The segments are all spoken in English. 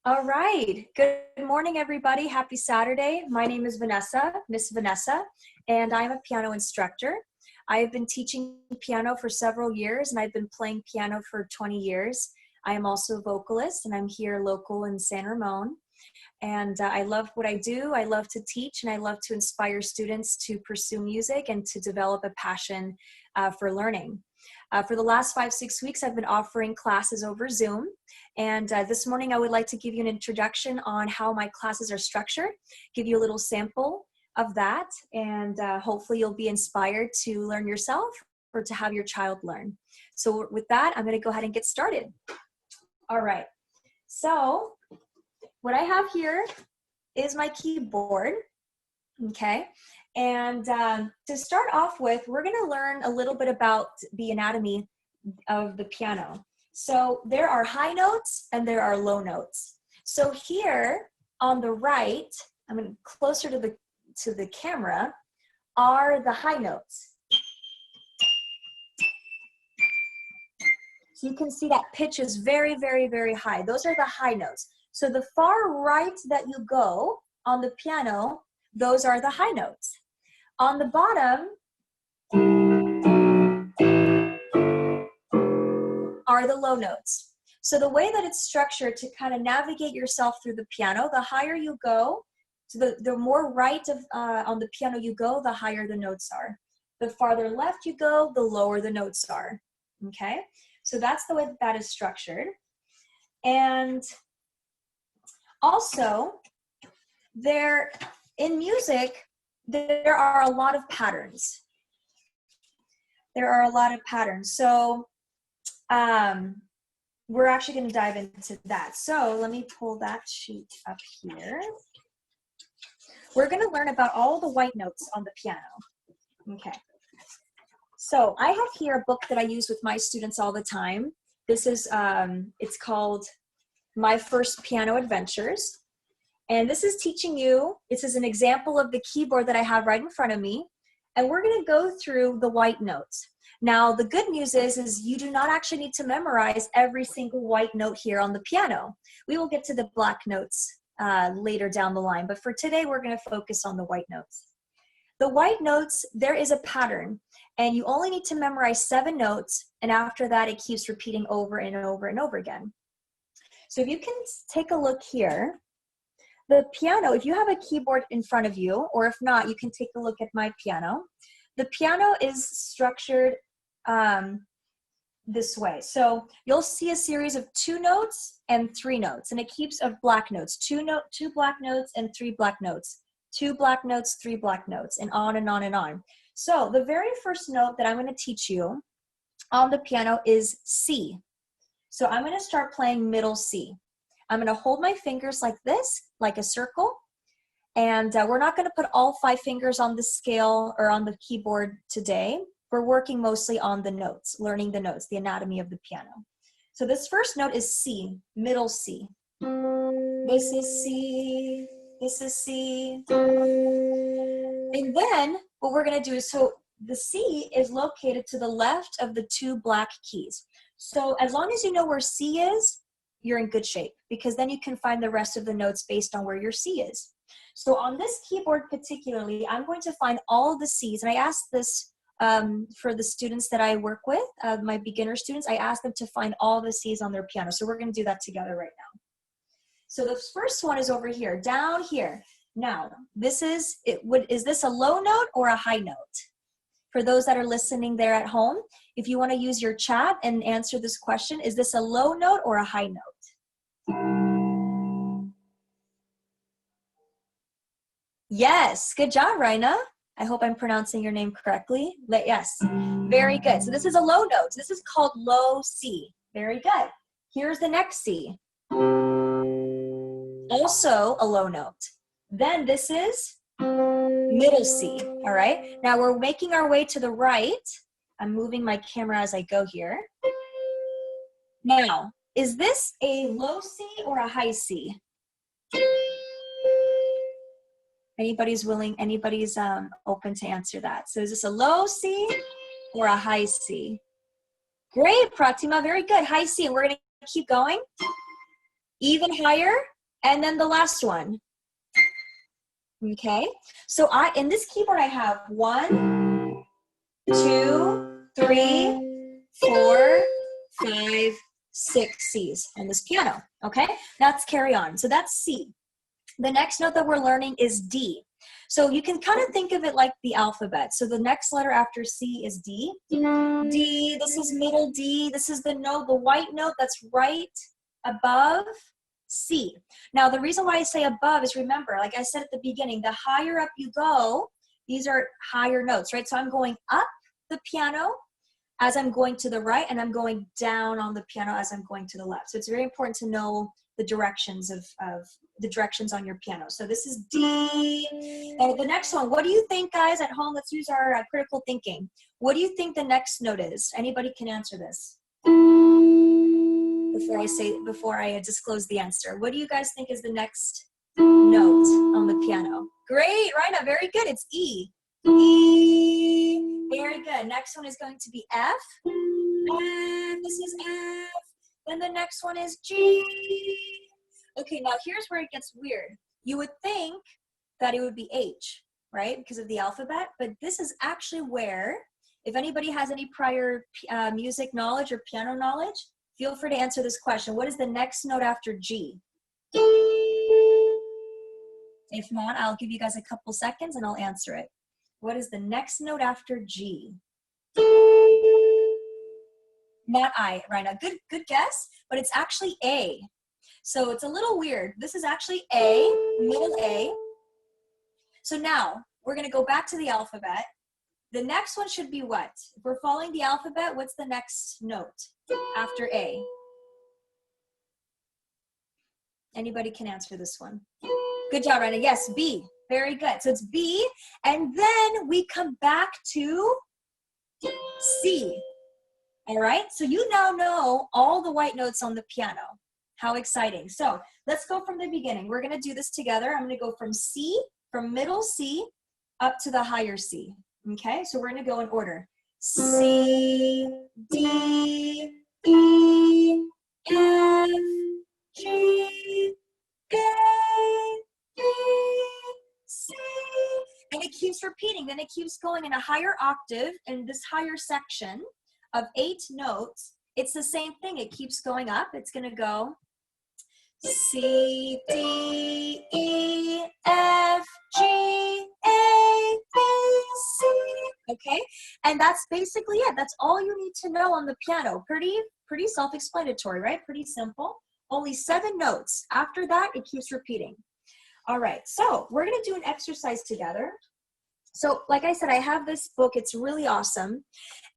All right. Good morning, everybody. Happy Saturday. My name is Vanessa, Miss Vanessa, and I'm a piano instructor. I have been teaching piano for several years, and I've been playing piano for 20 years. I am also a vocalist, and I'm here local in San Ramon. And I love what I do. I love to teach, and I love to inspire students to pursue music and to develop a passion for learning. For the last 5-6 weeks, I've been offering classes over Zoom. And this morning, I would like to give you an introduction on how my classes are structured, give you a little sample of that, and hopefully you'll be inspired to learn yourself or to have your child learn. So with that, I'm going to go ahead and get started. All right. So what I have here is my keyboard, okay? And to start off with, we're going to learn a little bit about the anatomy of the piano. So there are high notes and there are low notes. So here on the right, I'm going closer to the camera, are the high notes. So you can see that pitch is very, very, very high. Those are the high notes. So the far right that you go on the piano, those are the high notes. On the bottom are the low notes. So the way that it's structured to kind of navigate yourself through the piano, the higher you go, so the more right on the piano you go, the higher the notes are. The farther left you go, the lower the notes are, okay? So that's the way that is structured. And also, in music, there are a lot of patterns. There are a lot of patterns. So we're actually going to dive into that. So let me pull that sheet up here. We're going to learn about all the white notes on the piano. Okay. So I have here a book that I use with my students all the time. This is, it's called My First Piano Adventures. And this is teaching you, this is an example of the keyboard that I have right in front of me. And we're going to go through the white notes. Now, the good news is you do not actually need to memorize every single white note here on the piano. We will get to the black notes later down the line. But for today, we're going to focus on the white notes. The white notes, there is a pattern. And you only need to memorize 7 notes. And after that, it keeps repeating over and over and over again. So if you can take a look here. The piano, if you have a keyboard in front of you, or if not, you can take a look at my piano. The piano is structured this way. So you'll see a series of 2 notes and 3 notes, and it keeps of black notes. 2 black notes and 3 black notes. 2 black notes, 3 black notes, and on and on and on. So the very first note that I'm going to teach you on the piano is C. So I'm going to start playing middle C. I'm going to hold my fingers like this, like a circle. And we're not going to put all 5 fingers on the scale or on the keyboard today. We're working mostly on the notes, learning the notes, the anatomy of the piano. So this first note is C, middle C. This is C, this is C. And then what we're going to do is, so the C is located to the left of the 2 black keys. So as long as you know where C is, you're in good shape, because then you can find the rest of the notes based on where your C is. So on this keyboard particularly, I'm going to find all the C's, and I ask this for the students that I work with, my beginner students, I ask them to find all the C's on their piano. So we're going to do that together right now. So the first one is over here, down here. Now, is this a low note or a high note? For those that are listening there at home, if you want to use your chat and answer this question, is this a low note or a high note? Yes, good job, Raina. I hope I'm pronouncing your name correctly. Yes, very good. So this is a low note. This is called low C. Very good. Here's the next C. Also a low note. Then this is middle C, all right? Now we're making our way to the right. I'm moving my camera as I go here. Now, is this a low C or a high C? Anybody's open to answer that. So is this a low C or a high C? Great, Pratima, very good. High C, and we're gonna keep going. even higher, and then the last one. Okay, so in this keyboard I have 1, 2, 3, 4, 5, 6 C's on this piano. Okay, let's carry on. So that's C. The next note that we're learning is D. So you can kind of think of it like the alphabet. So the next letter after C is D. D, this is middle D. This is the note, the white note that's right above C. Now, the reason why I say above is, remember, like I said at the beginning, the higher up you go, these are higher notes, right? So I'm going up the piano as I'm going to the right, and I'm going down on the piano as I'm going to the left. So it's very important to know the directions of the directions on your piano. So this is D. And the next one, what do you think, guys, at home? Let's use our critical thinking. What do you think the next note is? Anybody can answer this before I disclose the answer. What do you guys think is the next note on the piano? Great, Rhina, very good. It's E. E. Very good. Next one is going to be F. F. This is F. Then the next one is G. Okay, now here's where it gets weird. You would think that it would be H, right? Because of the alphabet, but this is actually where, if anybody has any prior music knowledge or piano knowledge, feel free to answer this question. What is the next note after G? If not, I'll give you guys a couple seconds and I'll answer it. What is the next note after G? Not I, right now. Good guess, but it's actually A. So it's a little weird. This is actually A, middle A. So now we're going to go back to the alphabet. The next one should be what? If we're following the alphabet, what's the next note after A? Anybody can answer this one. Good job, Rhina. Yes, B. Very good. So it's B, and then we come back to C. All right, so you now know all the white notes on the piano. How exciting. So let's go from the beginning. We're going to do this together. I'm going to go from C, from middle C, up to the higher C. Okay, so we're going to go in order. C, D, E, F, G, A, B, C. And it keeps repeating. Then it keeps going in a higher octave in this higher section of 8 notes. It's the same thing. It keeps going up. It's going to go C, D, E, F, G, A, B, C. Okay? And that's basically it. That's all you need to know on the piano. Pretty self-explanatory, right? Pretty simple. Only 7 notes. After that, it keeps repeating. All right. So we're going to do an exercise together. So like I said, I have this book. It's really awesome.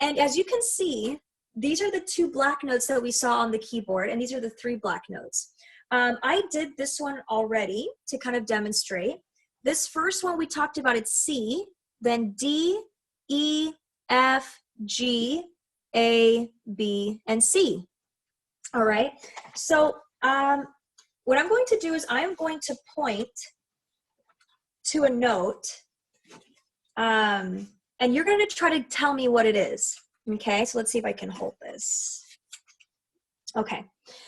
And as you can see, these are the 2 black notes that we saw on the keyboard, and these are the 3 black notes. I did this one already to kind of demonstrate. This first one we talked about, it's C, then D, E, F, G, A, B, and C. All right. So what I'm going to do is I'm going to point to a note, and you're going to try to tell me what it is. Okay, so let's see if I can hold this. Okay,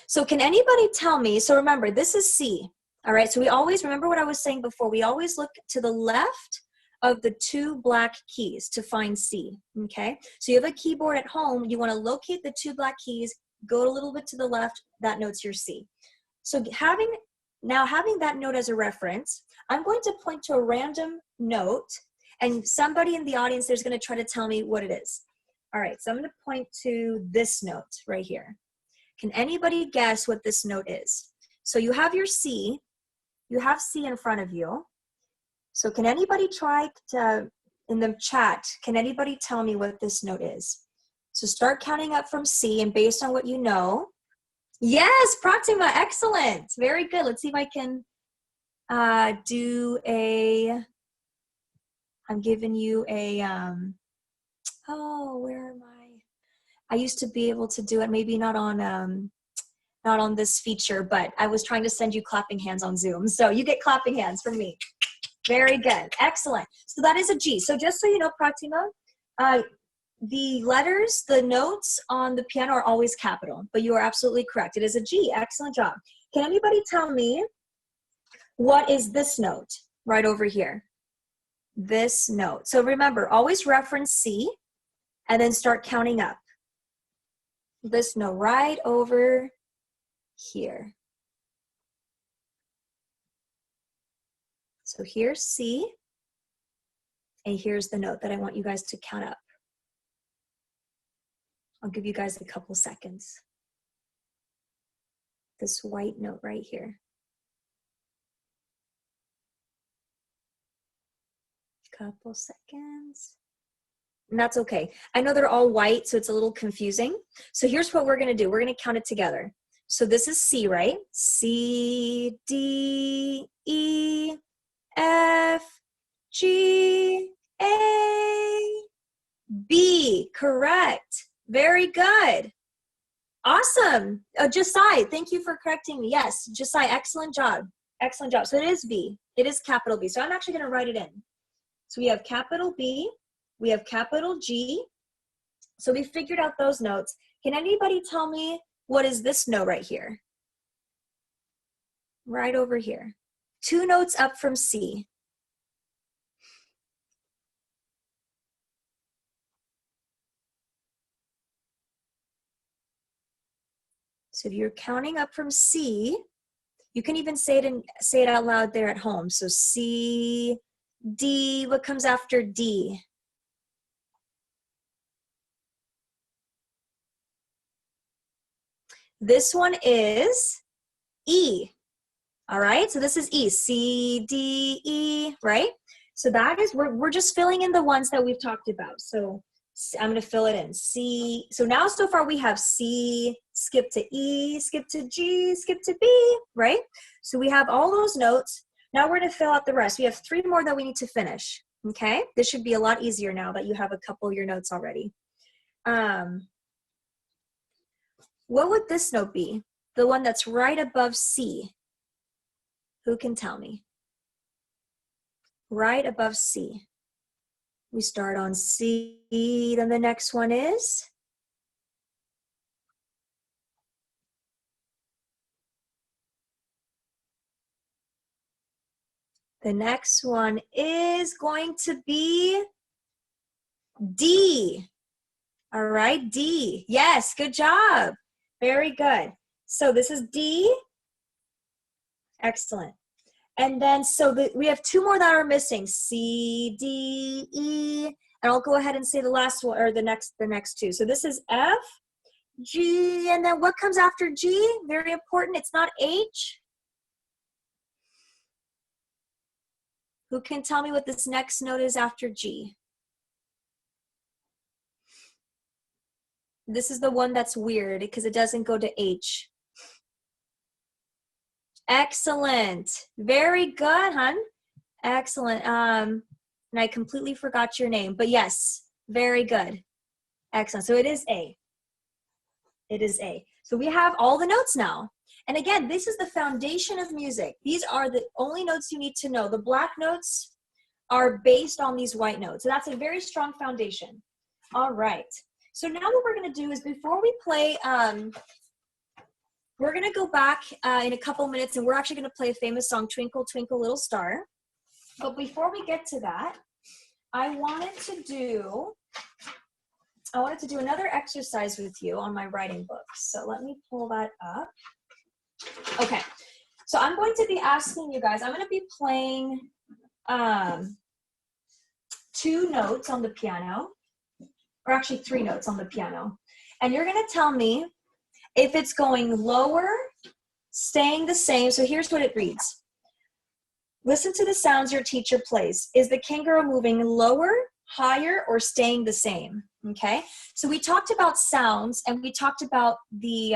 so can anybody tell me, so remember, this is C, all right? So we always, remember what I was saying before, we always look to the left of the 2 black keys to find C, okay? So you have a keyboard at home, you wanna locate the 2 black keys, go a little bit to the left, that note's your C. So having that note as a reference, I'm going to point to a random note, and somebody in the audience there's gonna try to tell me what it is. All right, so I'm going to point to this note right here. Can anybody guess what this note is? So you have your C. You have C in front of you. So can anybody try to, in the chat, can anybody tell me what this note is? So start counting up from C, and based on what you know. Yes, Proxima, excellent. Very good. Let's see if I can do a, I'm giving you a, oh, where am I used to be able to do it, maybe not on this feature, but I was trying to send you clapping hands on Zoom. So you get clapping hands from me. Very good, excellent. So that is a G. So just so you know, Proxima, the letters, the notes on the piano are always capital, but you are absolutely correct. It is a G, excellent job. Can anybody tell me what is this note right over here? This note. So remember, always reference C and then start counting up. This note right over here. So here's C, and here's the note that I want you guys to count up. I'll give you guys a couple seconds. This white note right here. Couple seconds. And that's okay. I know they're all white, so it's a little confusing. So here's what we're going to do. We're going to count it together. So this is C, right? C, D, E, F, G, A, B. Correct. Very good. Awesome. Josiah, thank you for correcting me. Yes, Josiah, excellent job. Excellent job. So it is B. It is capital B. So I'm actually going to write it in. So we have capital B. We have capital G. So we figured out those notes. Can anybody tell me what is this note right here? Right over here. 2 notes up from C. So if you're counting up from C, you can even say it out loud there at home. So C, D, what comes after D? This one is E. All right, so this is E, C, D, E, right? So that is, we're just filling in the ones that we've talked about. So I'm gonna fill it in, C. So now so far we have C, skip to E, skip to G, skip to B, right? So we have all those notes. Now we're gonna fill out the rest. We have 3 more that we need to finish, okay? This should be a lot easier now that you have a couple of your notes already. What would this note be? The one that's right above C. Who can tell me? Right above C. We start on C, then the next one is? The next one is going to be D. All right, D. Yes, good job. Very good. So this is D. Excellent. And then so we have 2 more that are missing, C, D, E, and I'll go ahead and say the last one, or the next 2. So this is F, G, and then what comes after G? Very important, it's not H. Who can tell me what this next note is after G? This is the one that's weird because it doesn't go to H. Excellent. Very good, hon. Excellent. And I completely forgot your name, but yes, very good. Excellent. So it is A. It is A. So we have all the notes now. And again, this is the foundation of music. These are the only notes you need to know. The black notes are based on these white notes. So that's a very strong foundation. All right. So now what we're going to do is before we play, we're going to go back in a couple minutes and we're actually going to play a famous song, Twinkle, Twinkle, Little Star. But before we get to that, I wanted to do another exercise with you on my writing book. So let me pull that up. Okay, so I'm going to be asking you guys, I'm going to be playing 2 notes on the piano, or actually 3 notes on the piano. And you're going to tell me if it's going lower, staying the same. So here's what it reads. Listen to the sounds your teacher plays. Is the kangaroo moving lower, higher, or staying the same? Okay, so we talked about sounds and we talked about the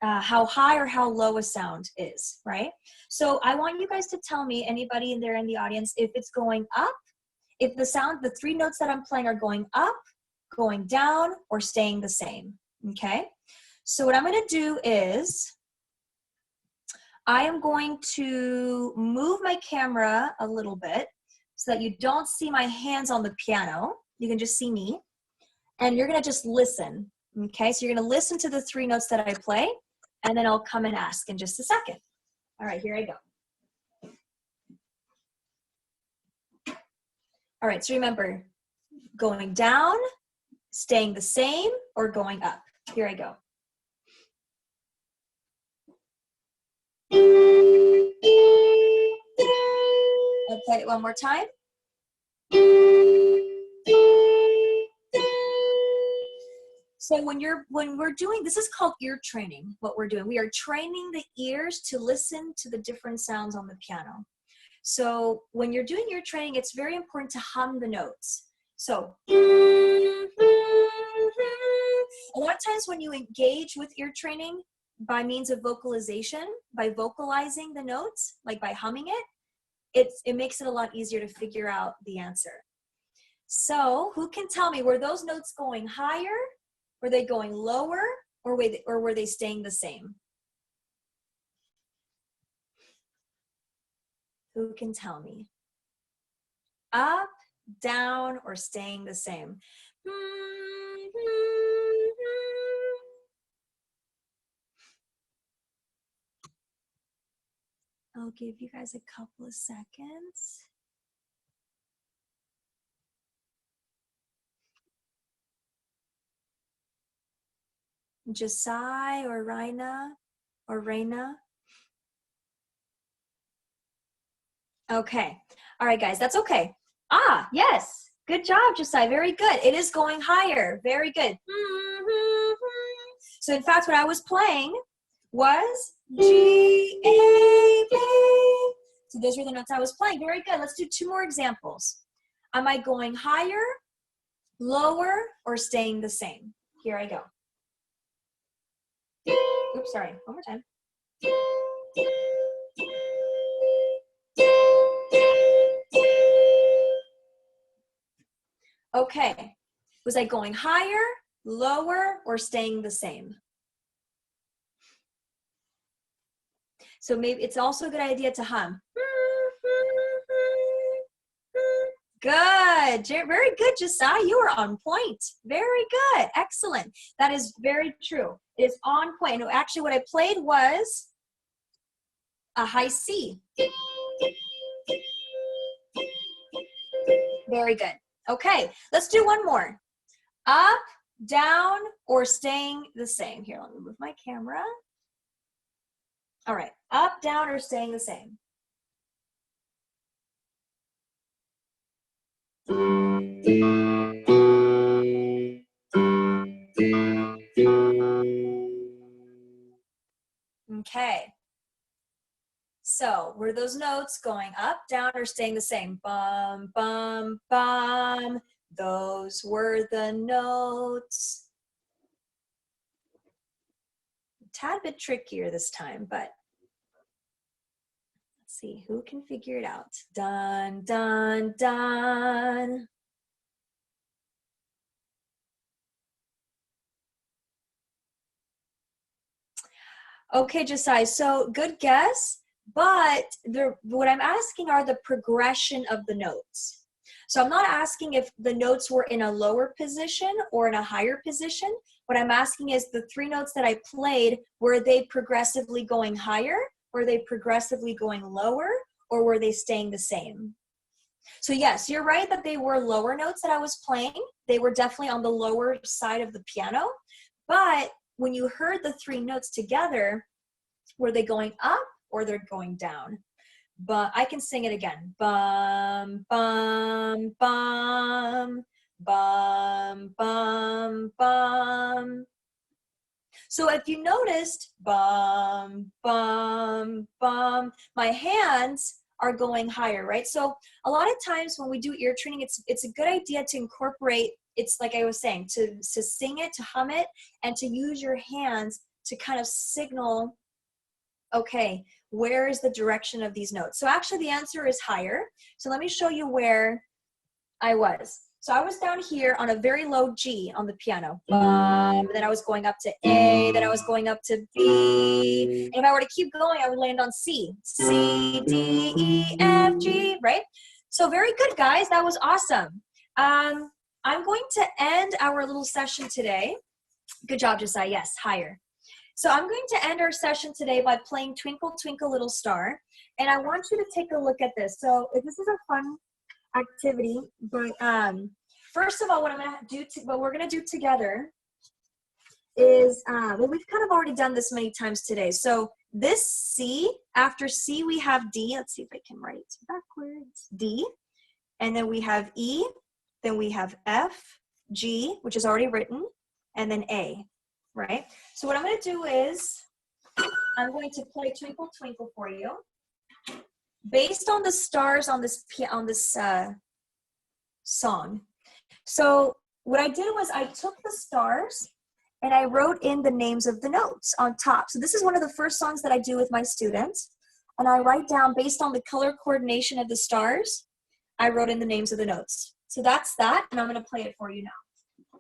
how high or how low a sound is, right? So I want you guys to tell me, anybody in there in the audience, if it's going up, if the 3 notes that I'm playing are going up, going down, or staying the same, okay? So what I'm gonna do is, I am going to move my camera a little bit so that you don't see my hands on the piano. You can just see me. And you're gonna just listen, okay? So you're gonna listen to the 3 notes that I play, and then I'll come and ask in just a second. All right, here I go. All right, so remember, going down, staying the same, or going up. Here I go. I'll play it one more time. So when we're doing, this is called ear training, what we're doing. We are training the ears to listen to the different sounds on the piano. So when you're doing ear training, it's very important to hum the notes. So a lot of times when you engage with ear training by means of vocalization, by vocalizing the notes, like by humming it, it makes it a lot easier to figure out the answer. So who can tell me, were those notes going higher? Were they going lower, or were they staying the same? Who can tell me? Up, down, or staying the same? I'll give you guys a couple of seconds. Josai or Raina or Raina? Okay. All right, guys, that's okay. Ah, yes. Good job, Josai. Very good. It is going higher. Very good. So in fact, what I was playing was G, A, B. So those were the notes I was playing. Very good. Let's do 2 more examples. Am I going higher, lower, or staying the same? Here I go. Oops, sorry. One more time. Okay. Was I going higher, lower, or staying the same? So maybe it's also a good idea to hum. Good. Very good, Josiah. You are on point. Very good. Excellent. That is very true. It is on point. And actually, what I played was a high C. Very good. Okay, let's do one more. Up, down, or staying the same. Here, let me move my camera. All right, up, down, or staying the same. Okay. So were those notes going up, down, or staying the same? Bum, bum, bum. Those were the notes. A tad bit trickier this time, but let's see who can figure it out. Dun, dun, dun. Okay, Josiah, so good guess, but what I'm asking are the progression of the notes. So I'm not asking if the notes were in a lower position or in a higher position. What I'm asking is the 3 notes that I played, were they progressively going higher? Were they progressively going lower? Or were they staying the same? So yes, you're right that they were lower notes that I was playing. They were definitely on the lower side of the piano, but when you heard the 3 notes together, were they going up or they're going down? But I can sing it again. Bum, bum, bum, bum, bum, bum. So if you noticed, bum, bum, bum, my hands are going higher, right? So a lot of times when we do ear training, it's a good idea to incorporate, it's like I was saying, to sing it, to hum it, and to use your hands to kind of signal, okay, where is the direction of these notes? So actually the answer is higher. So let me show you where I was. So I was down here on a very low G on the piano. Then I was going up to A, then I was going up to B. And if I were to keep going, I would land on C. C, D, E, F, G, right? So very good, guys. That was awesome. I'm going to end our little session today. Good job, Josiah. Yes, higher. So I'm going to end our session today by playing Twinkle, Twinkle, Little Star. And I want you to take a look at this. So this is a fun activity, but first of all, what we're going to do together is, well, we've kind of already done this many times today. So this C, after C, we have D. Let's see if I can write it backwards. D. And then we have E. Then we have F, G, which is already written, and then A, right? So what I'm going to do is I'm going to play Twinkle, Twinkle for you. Based on the stars on this song. So what I did was I took the stars and I wrote in the names of the notes on top. So this is one of the first songs that I do with my students. And I write down, based on the color coordination of the stars, I wrote in the names of the notes. So that's that, and I'm going to play it for you now.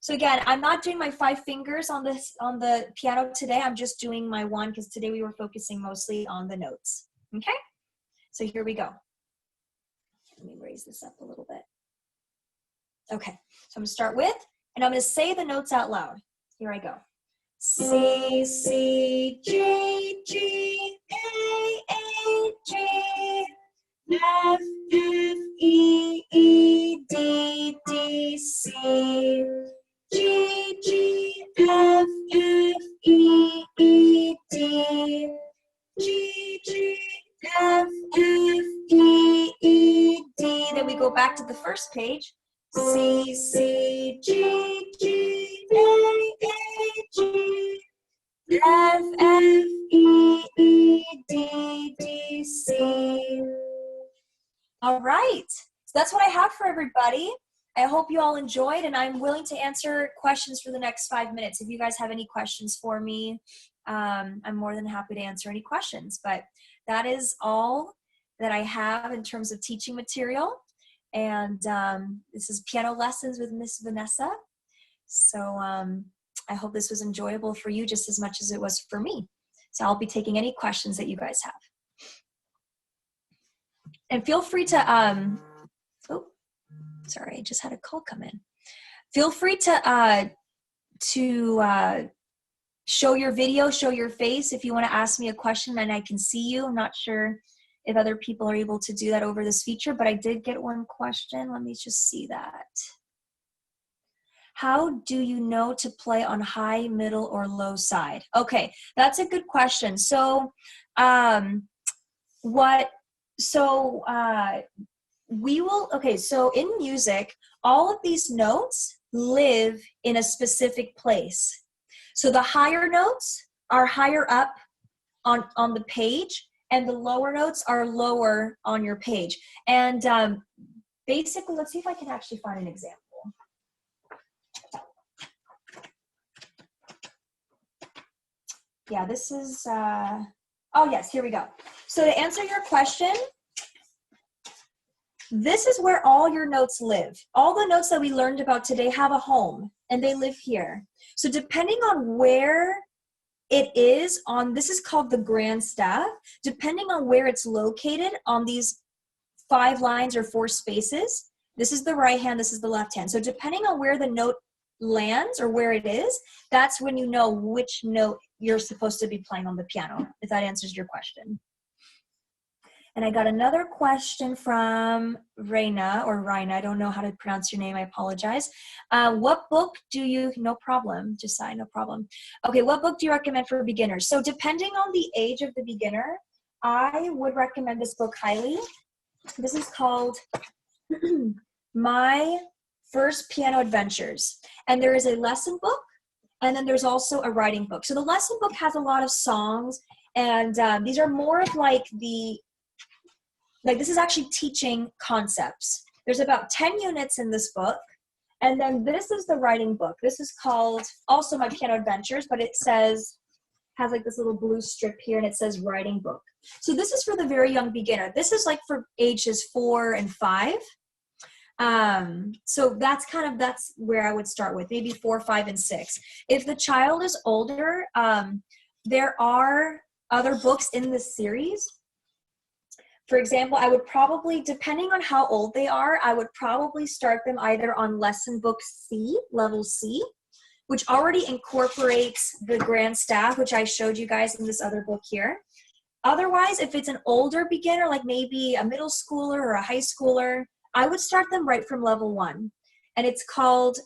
So again, I'm not doing my 5 fingers on the piano today. I'm just doing my 1 because today we were focusing mostly on the notes. Okay? So here we go. Let me raise this up a little bit. Okay, so I'm going to start with, and I'm going to say the notes out loud. Here I go. C, C, G, G, A, A, G, F, F, E, E, D, D, C, G, G, F, F, E, E, D, G, G, F, F, E, E, D. Then we go back to the first page. C, C, G, G, A, A, G, F, F, E, E, D, D, C. All right, so that's what I have for everybody. I hope you all enjoyed, and I'm willing to answer questions for the next 5 minutes. If you guys have any questions for me, I'm more than happy to answer any questions. But that is all that I have in terms of teaching material. And this is Piano Lessons with Miss Vanessa. So I hope this was enjoyable for you just as much as it was for me. So I'll be taking any questions that you guys have. And feel free to, oh, sorry, I just had a call come in. Feel free to show your video, show your face if you want to ask me a question and I can see you. I'm not sure if other people are able to do that over this feature, but I did get one question. Let me just see that. How do you know to play on high, middle, or low side? Okay, that's a good question. So so in music, all of these notes live in a specific place. So the higher notes are higher up on the page, and the lower notes are lower on your page. And basically, let's see if I can actually find an example. Yeah, this is, oh yes, here we go. So to answer your question, this is where all your notes live. All the notes that we learned about today have a home, and they live here. So depending on where it is on, this is called the grand staff, depending on where it's located on these 5 lines or 4 spaces, this is the right hand, this is the left hand. So depending on where the note lands or where it is, that's when you know which note you're supposed to be playing on the piano, if that answers your question. And I got another question from Raina, or Raina, I don't know how to pronounce your name, I apologize. What book do you, no problem, Josiah, no problem. Okay, what book do you recommend for beginners? So depending on the age of the beginner, I would recommend this book highly. This is called My First Piano Adventures. And there is a lesson book, and then there's also a writing book. So the lesson book has a lot of songs, and these are more of like this is actually teaching concepts. There's about 10 units in this book. And then this is the writing book. This is called also My Piano Adventures, but it has like this little blue strip here, and it says writing book. So this is for the very young beginner. This is like for ages 4 and 5. So that's where I would start with, maybe 4, 5, and 6. If the child is older, there are other books in this series. For example, I would probably, depending on how old they are, I would probably start them either on lesson book C, level C, which already incorporates the grand staff, which I showed you guys in this other book here. Otherwise, if it's an older beginner, like maybe a middle schooler or a high schooler, I would start them right from level 1. And it's called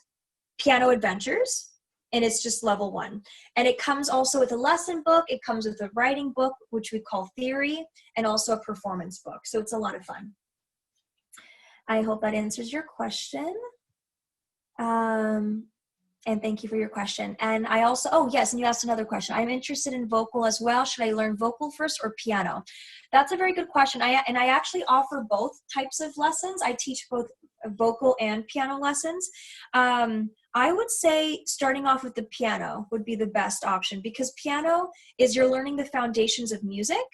Piano Adventures, and it's just level 1. And it comes also with a lesson book. It comes with a writing book, which we call theory, and also a performance book. So it's a lot of fun. I hope that answers your question. And thank you for your question. And I also, oh yes, and you asked another question. I'm interested in vocal as well. Should I learn vocal first or piano? That's a very good question. I actually offer both types of lessons. I teach both vocal and piano lessons. I would say starting off with the piano would be the best option, because piano is you're learning the foundations of music.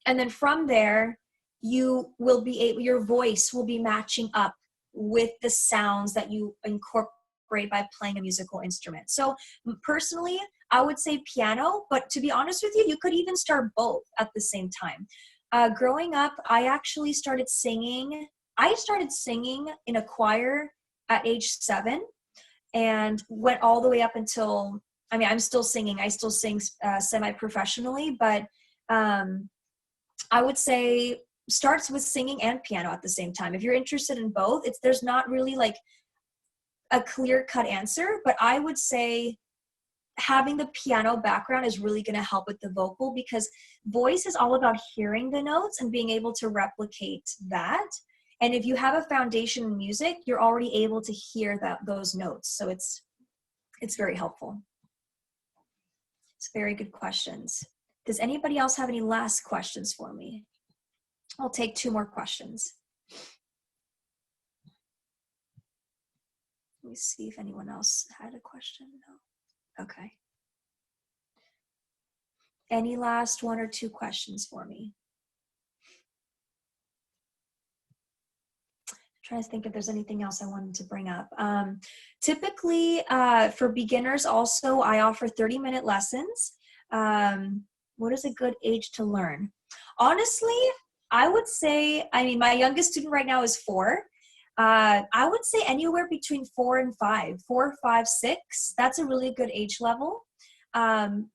And then from there, you will be able, your voice will be matching up with the sounds that you incorporate by playing a musical instrument. So personally, I would say piano, but to be honest with you, you could even start both at the same time. Growing up, I actually started singing. I started singing in a choir at age 7 and went all the way up until, I mean, I'm still singing. I still sing semi-professionally, but I would say starts with singing and piano at the same time. If you're interested in both, there's not really like a clear-cut answer, but I would say having the piano background is really going to help with the vocal, because voice is all about hearing the notes and being able to replicate that. And if you have a foundation in music, you're already able to hear those notes. So it's very helpful. It's very good questions. Does anybody else have any last questions for me? I'll take 2 more questions. Let me see if anyone else had a question. No. Okay. Any last 1 or 2 questions for me? I'm trying to think if there's anything else I wanted to bring up. Typically, for beginners also, I offer 30-minute lessons. What is a good age to learn? Honestly, I would say, I mean, my youngest student right now is 4. I would say anywhere between 4 and 5, 4, 5, 6. That's a really good age level. And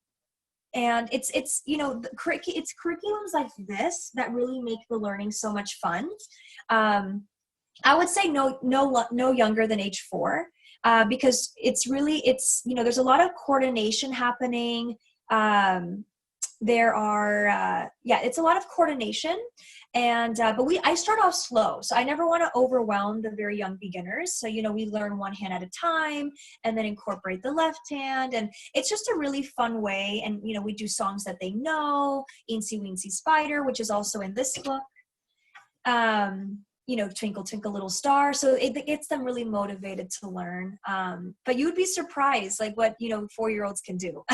it's you know, it's curriculums like this that really make the learning so much fun. I would say no younger than age 4, because it's you know, there's a lot of coordination happening. There are, it's a lot of coordination, and but I start off slow, so I never want to overwhelm the very young beginners. So, you know, we learn one hand at a time and then incorporate the left hand, and it's just a really fun way. And, you know, we do songs that they know, Eensy Weensy Spider, which is also in this book. You know, Twinkle Twinkle Little Star. So it gets them really motivated to learn. But you would be surprised, like, what, you know, 4-year-olds can do.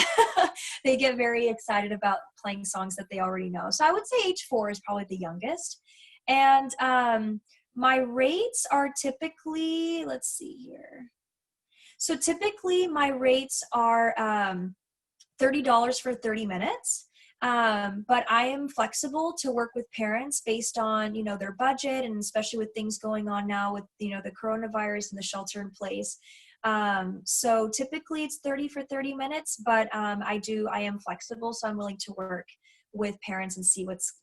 They get very excited about playing songs that they already know. So I would say age 4 is probably the youngest. And my rates are typically, let's see here. So typically my rates are $30 for 30 minutes. But I am flexible to work with parents based on, you know, their budget, and especially with things going on now with, you know, the coronavirus and the shelter in place. So typically it's 30 for 30 minutes, but I am flexible, so I'm willing to work with parents and see what's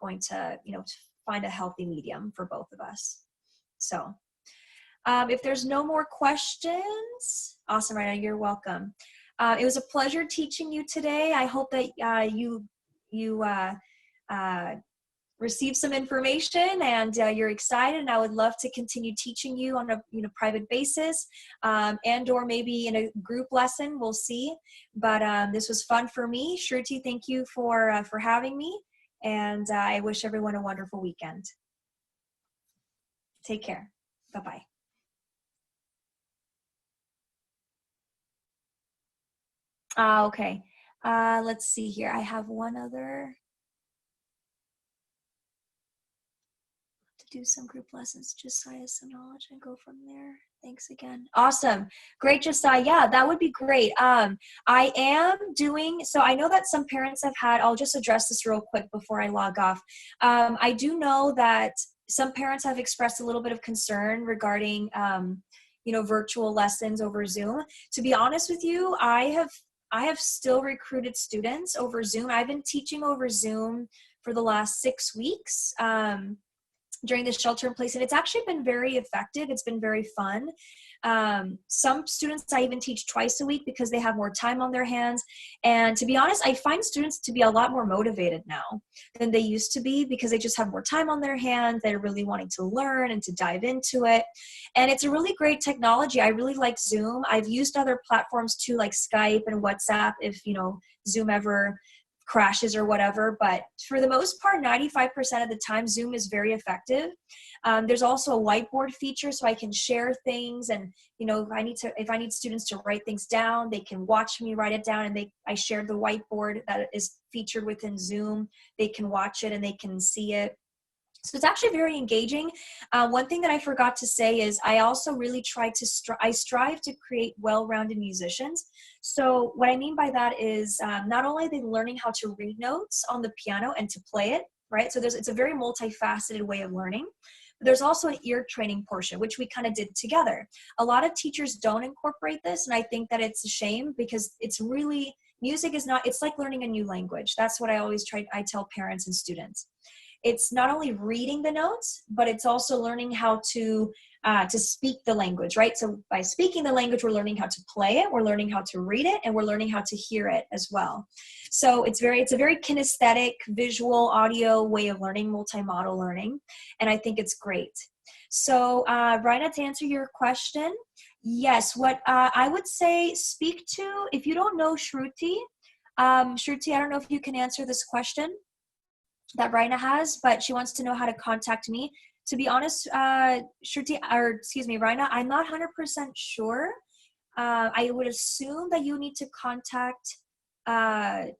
going to, you know, find a healthy medium for both of us. So if there's no more questions, awesome, Ryan, you're welcome. It was a pleasure teaching you today. I hope that you received some information and you're excited, and I would love to continue teaching you on a private basis, and or maybe in a group lesson. We'll see. But this was fun for me. Shruti, thank you for having me, and I wish everyone a wonderful weekend. Take care. Bye-bye. Okay. Let's see here. I have one other. To do some group lessons, Josiah, some knowledge, and go from there. Thanks again. Awesome. Great, Josiah. Yeah, that would be great. I am doing, so I know that some parents have had, I'll just address this real quick before I log off. I do know that some parents have expressed a little bit of concern regarding virtual lessons over Zoom. To be honest with you, I have still recruited students over Zoom. I've been teaching over Zoom for the last 6 weeks. During the shelter in place, and it's actually been very effective. It's been very fun. Some students I even teach twice a week because they have more time on their hands. And to be honest, I find students to be a lot more motivated now than they used to be because they just have more time on their hands. They're really wanting to learn and to dive into it. And it's a really great technology. I really like Zoom. I've used other platforms too, like Skype and WhatsApp, if Zoom ever crashes or whatever, but for the most part, 95% of the time, Zoom is very effective. There's also a whiteboard feature, so I can share things, and if I need students to write things down, they can watch me write it down, and I share the whiteboard that is featured within Zoom. They can watch it and they can see it. So it's actually very engaging. One thing that I forgot to say is I also really I strive to create well-rounded musicians. So what I mean by that is not only are they learning how to read notes on the piano and to play it, right? So it's a very multifaceted way of learning. But there's also an ear training portion, which we kind of did together. A lot of teachers don't incorporate this, and I think that it's a shame because music is not, it's like learning a new language. That's what I tell parents and students. It's not only reading the notes, but it's also learning how to speak the language, right? So by speaking the language, we're learning how to play it, we're learning how to read it, and we're learning how to hear it as well. So it's a very kinesthetic, visual, audio way of learning, multimodal learning, and I think it's great. So Raina, to answer your question, yes, what I would say speak to, if you don't know Shruti, Shruti, I don't know if you can answer this question that Raina has, but she wants to know how to contact me. To be honest, Raina, I'm not 100% sure. I would assume that you need to contact, I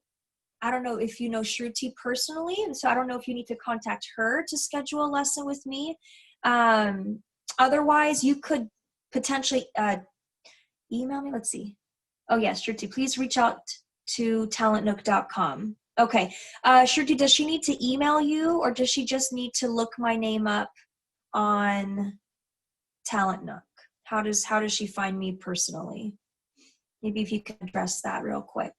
don't know if you know Shruti personally, so I don't know if you need to contact her to schedule a lesson with me. Otherwise, you could potentially email me. Let's see. Oh yes, Shruti, please reach out to talentnook.com. Okay. Shruti, does she need to email you, or does she just need to look my name up on Talent Nook? How does she find me personally? Maybe if you can address that real quick.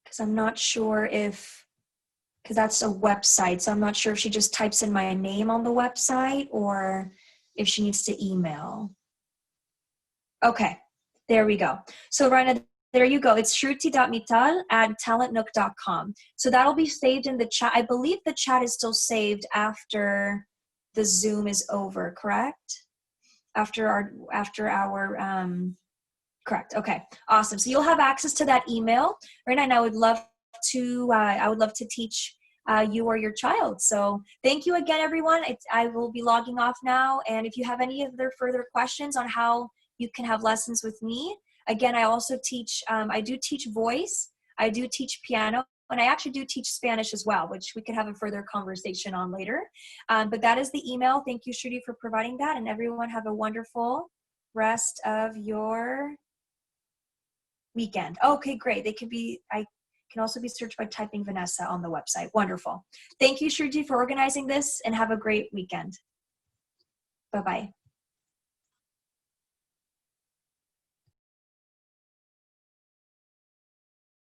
Because I'm not sure because that's a website, so I'm not sure if she just types in my name on the website or if she needs to email. Okay, there we go. So Raina, there you go. It's shruti.mittal@talentnook.com. So that'll be saved in the chat. I believe the chat is still saved after the Zoom is over, correct? After our correct. Okay, awesome. So you'll have access to that email, Raina, and I would love to teach you or your child. So thank you again, everyone. I will be logging off now. And if you have any other further questions on how you can have lessons with me, again, I also teach, I do teach voice, I do teach piano, and I actually do teach Spanish as well, which we could have a further conversation on later. But that is the email. Thank you, Shruti, for providing that. And everyone have a wonderful rest of your weekend. Okay, great. I can also be searched by typing Vanessa on the website. Wonderful. Thank you, Shruti, for organizing this, and have a great weekend. Bye-bye.